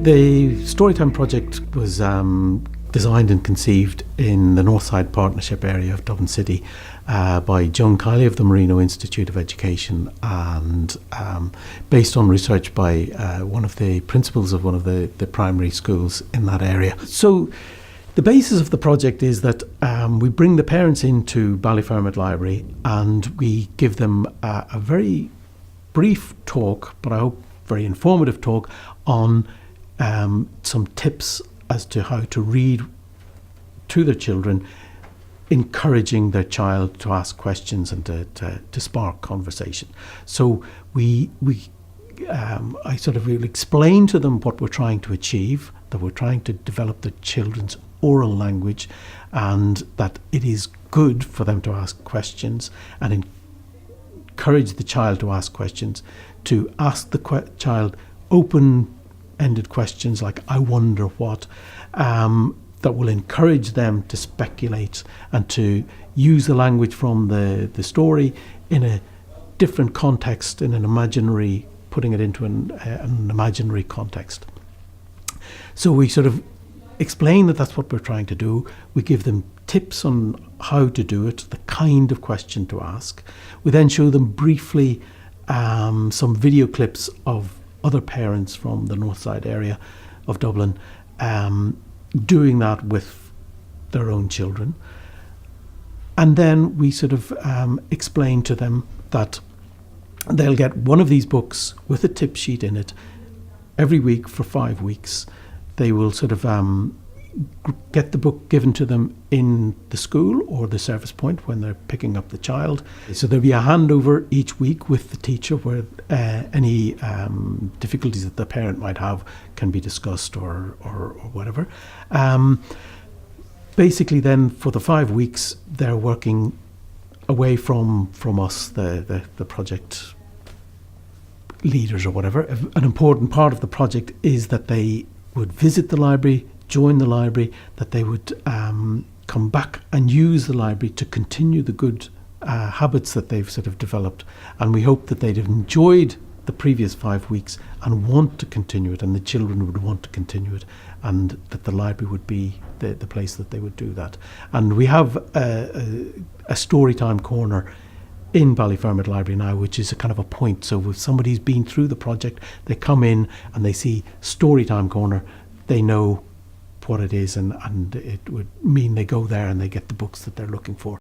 The Storytime project was designed and conceived in the Northside Partnership area of Dublin City by Joan Kiley of the Marino Institute of Education, and based on research by one of the principals of one of the primary schools in that area. So the basis of the project is that we bring the parents into Ballyfermot Library and we give them a very brief talk, but I hope very informative talk, on some tips as to how to read to their children, encouraging their child to ask questions and to spark conversation. So I sort of will explain to them what we're trying to achieve, that we're trying to develop the children's oral language, and that it is good for them to ask questions and encourage the child to ask questions, to ask the child open-ended questions like "I wonder what," that will encourage them to speculate and to use the language from the story in a different context, in an imaginary, putting it into an imaginary context. So we sort of explain that that's what we're trying to do. We give them tips on how to do it, the kind of question to ask. We then show them briefly some video clips of other parents from the north side area of Dublin doing that with their own children. And then we sort of explain to them that they'll get one of these books with a tip sheet in it every week for 5 weeks. They will sort of get the book given to them in the school or the service point when they're picking up the child. So there'll be a handover each week with the teacher where any difficulties that the parent might have can be discussed or whatever. Basically then for the 5 weeks they're working away from us, the project leaders or whatever. An important part of the project is that they would visit the library, join the library, that they would come back and use the library to continue the good habits that they've sort of developed. And we hope that they'd have enjoyed the previous 5 weeks and want to continue it, and the children would want to continue it, and that the library would be the place that they would do that. And we have a Storytime corner in Ballyfermot Library now, which is a kind of a point. So if somebody's been through the project, they come in and they see Storytime corner, they know what it is, and it would mean they go there and they get the books that they're looking for.